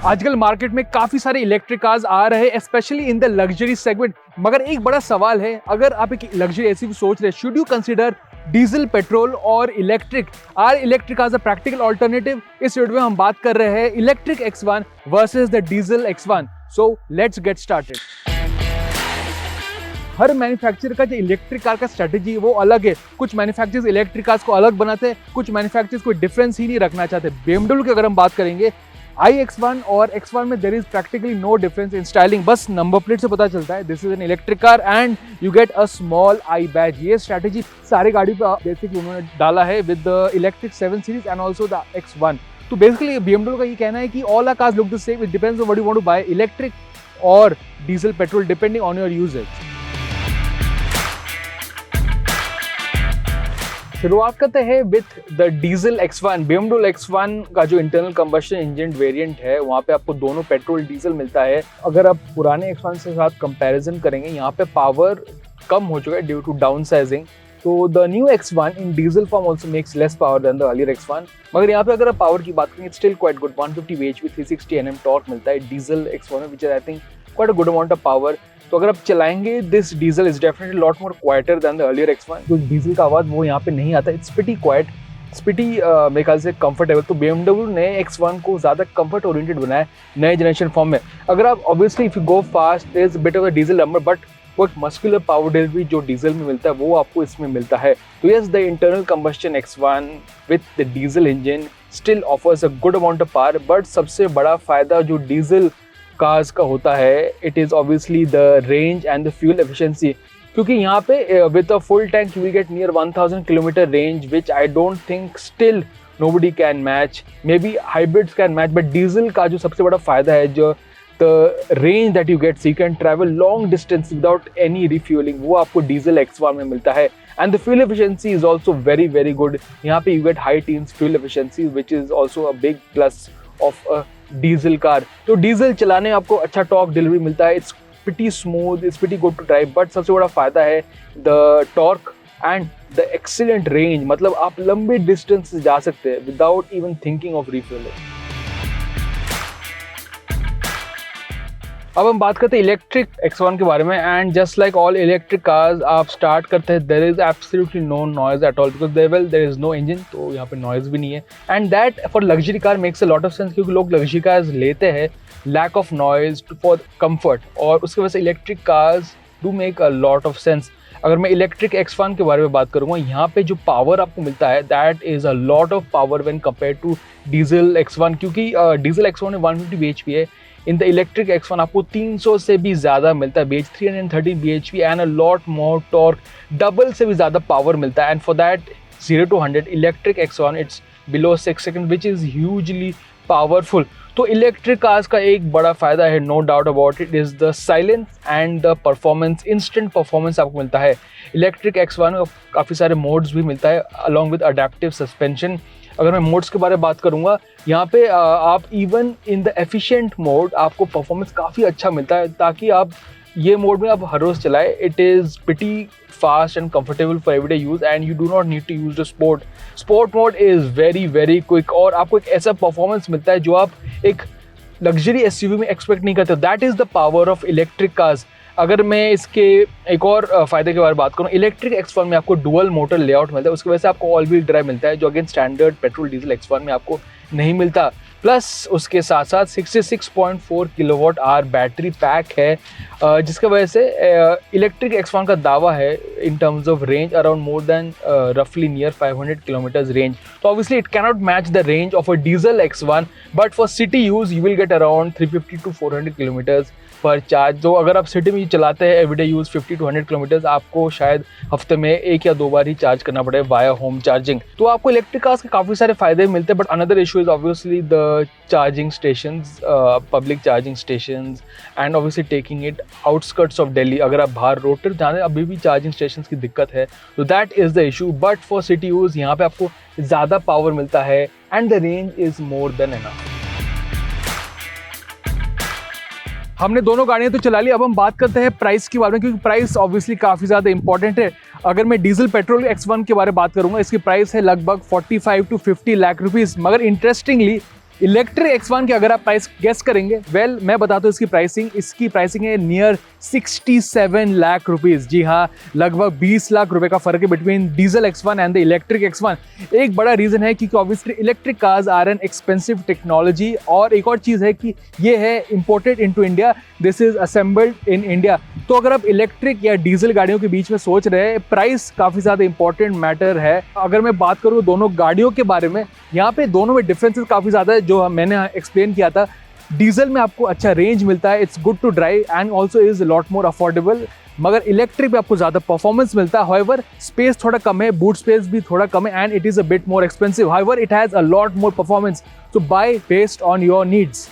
आजकल मार्केट में काफी सारे इलेक्ट्रिक कार्स आ रहे हैं, specially in the luxury segment. मगर एक बड़ा सवाल है, अगर आप एक लग्जरी एसयूवी सोच रहे हैं, should you consider diesel, petrol और electric? Are electric cars a practical alternative? इस वीडियो में हम बात कर रहे हैं electric X1 versus the diesel X1। So let's get started. हर मैन्युफैक्चरर का जो इलेक्ट्रिक कार का स्ट्रेटेजी वो अलग है। कुछ मैन्युफैक्चरर्स इलेक्ट्रिक कार्स को अलग बनाते हैं, कुछ मैन्युफैक्चरर्स कोई डिफरेंस ही नहीं रखना चाहते। BMW की अगर हम बात करेंगे, iX1 और X1 में there is practically no difference in styling. बस नंबर प्लेट से पता चलता है this is an electric car and you get a small i badge. ये स्ट्रेटेजी सारी गाड़ी पे बेसिकली उन्होंने डाला है with the electric 7 series and also the X1। तो बेसिकली BMW का ये कहना है कि all our cars look the same, it depends on what you want to bye, electric और diesel, petrol, depending on your usage. शुरुआत करते हैं with the diesel X1। BMW X1 का जो इंटरनल कंबशन इंजन वेरिएंट है, वहाँ पे आपको दोनों पेट्रोल डीजल मिलता है। अगर आप पुराने X1 से साथ कंपैरिजन करेंगे, यहाँ पे पावर कम हो चुका है ड्यू टू डाउन साइजिंग। तो the new X1 in diesel form also makes less power than the earlier X1। मगर यहाँ पे अगर आप पावर की बात करेंगे, still quite good. 150 bhp 360 Nm torque मिलता है डीजल X1 में, which is I think quite a good amount of power. तो अगर आप चलाएंगे, this diesel is definitely lot more quieter than the earlier X1। जो डीजल का आवाज वो यहाँ पे नहीं आता, it's pretty quite, it's pretty मेरे ख्याल से कंफर्टेबल। तो BMW ने X1 को ज़्यादा कंफर्ट ओरिएंटेड बनाया नए जनरेशन फॉर्म में। अगर आप obviously if you go fast, there is bit of the diesel number, but वो एक मस्कुलर पावर डिलीवरी जो डीजल में मिलता है वो आपको इसमें मिलता है। तो yes, the internal combustion X1 with the diesel engine still offers a good amount of power, but सबसे बड़ा फायदा जो डीजल कार्स का होता है, it is obviously the range and the fuel efficiency. क्योंकि यहाँ पे with a full tank you will get near 1000 kilometre range, which I don't think still nobody can match. May be hybrids can match, but diesel का जो सबसे बड़ा फायदा है, जो the range that you get, so you can travel long distance without any refuelling, वो आपको diesel X1 में मिलता है। And the fuel efficiency is also very very good. यहाँ पे you get high teens fuel efficiency, which is also a big plus of a diesel car. तो diesel चलाने में आपको अच्छा टॉर्क डिलीवरी मिलता है, it's pretty smooth, it's pretty good to drive. But सबसे बड़ा फायदा है the torque and the excellent range. मतलब आप लंबे डिस्टेंस जा सकते हैं without even thinking of refuelling. अब हम बात करते हैं इलेक्ट्रिक X1 के बारे में। And just like all electric cars, आप स्टार्ट करते हैं, there is absolutely no noise at all, because there is no engine, तो यहाँ पे नॉइज भी नहीं है। And that for luxury car makes a lot of sense, क्योंकि लोग लग्जरी कार्स लेते हैं lack of noise for comfort, और उसकी वजह से electric cars do make a lot of sense. अगर मैं इलेक्ट्रिक X1 के बारे में बात करूँगा, यहाँ पे जो पावर आपको मिलता है, that is a lot of power when compare to diesel X1। क्योंकि डीजल X1 में 150 bhp है, इन द इलेक्ट्रिक X1 आपको 300 से भी ज़्यादा मिलता है, 330 bhp and a lot more torque, double से भी ज़्यादा पावर मिलता है। And for that 0 to 100 electric X1 it's below 6 second, which is hugely powerful. तो इलेक्ट्रिक कार्स का एक बड़ा फ़ायदा है, no doubt about it, is the silence and the performance. Instant performance आपको मिलता है इलेक्ट्रिक X1 में। काफ़ी सारे मोड्स भी मिलता है अलॉन्ग विद अडेप्टिव सस्पेंशन। अगर मैं मोड्स के बारे में बात करूँगा, यहाँ पे आप even in the efficient mode आपको परफॉर्मेंस काफ़ी अच्छा मिलता है, ताकि आप ये मोड में आप हर रोज़ चलाए। It is pretty fast and comfortable for everyday use, and you do not need to use the sport mode is very very quick, और आपको एक ऐसा परफॉर्मेंस मिलता है जो आप एक लग्जरी एसयूवी में एक्सपेक्ट नहीं करते। That is the power of electric cars. अगर मैं इसके एक और फ़ायदे के बारे में बात करूँ, इलेक्ट्रिक X1 में आपको डुअल मोटर लेआउट मिलता है, उसकी वजह से आपको ऑल व्हील ड्राइव मिलता है, जो again standard petrol diesel X1 में आपको नहीं मिलता। प्लस उसके साथ साथ 66.4 kWh बैटरी पैक है, जिसकी वजह से इलेक्ट्रिक X1 का दावा है in terms of range around more than रफली नियर 500 किलोमीटर्स रेंज। तो obviously it cannot match the range of a diesel X1, but for city use you will get around 350 to 400 kilometres पर charge. जो अगर आप city में चलाते हैं everyday use 50 to 100 kilometres, आपको शायद हफ्ते में 1 या 2 बार ही चार्ज करना पड़े वाया होम चार्जिंग। तो आपको इलेक्ट्रिक कार्स के काफ़ी सारे फायदे मिलते हैं, but another issue is obviously the charging stations, public charging stations, and obviously taking it outskirts of Delhi. अगर आप बाहर रोड ट्रिप जाने, अभी भी चार्जिंग स्टेशंस की दिक्कत है, तो that is the issue. But for city use यहाँ पे आपको ज़्यादा पावर मिलता है and the range is more than enough. हमने दोनों गाड़ियाँ तो चला ली, अब हम बात करते हैं प्राइस के बारे में, क्योंकि प्राइस ऑब्वियसली काफ़ी ज़्यादा इंपॉर्टेंट है। अगर मैं डीजल पेट्रोल X1 के बारे में बात करूँगा, इसकी प्राइस है लगभग 45 to 50 लाख रुपीज़। मगर इंटरेस्टिंगली इलेक्ट्रिक X1 के अगर आप प्राइस गेस करेंगे, वेल मैं बताता हूँ इसकी प्राइसिंग है नियर 67 लाख रुपीज। जी हाँ, लगभग 20 लाख रुपए का फर्क है between diesel X1 and the electric X1। एक बड़ा रीजन है क्योंकि obviously electric cars are an expensive technology, और एक और चीज है कि ये है imported into India, this is assembled in India. तो अगर आप इलेक्ट्रिक या डीजल गाड़ियों के बीच में सोच रहे हैं, प्राइस काफी ज्यादा इंपॉर्टेंट मैटर है। अगर मैं बात करूँ दोनों गाड़ियों के बारे में, यहाँ पे दोनों में डिफरेंसेस काफी ज्यादा है जो मैंने एक्सप्लेन किया था। डीजल में आपको अच्छा रेंज मिलता है, it's good to drive and also is lot more affordable, मगर इलेक्ट्रिक में आपको ज्यादा परफॉर्मेंस मिलता है। हाउएवर स्पेस थोड़ा कम है, बूट स्पेस भी थोड़ा कम है, and it is a bit more expensive. However it has a lot more performance, so buy based on your needs.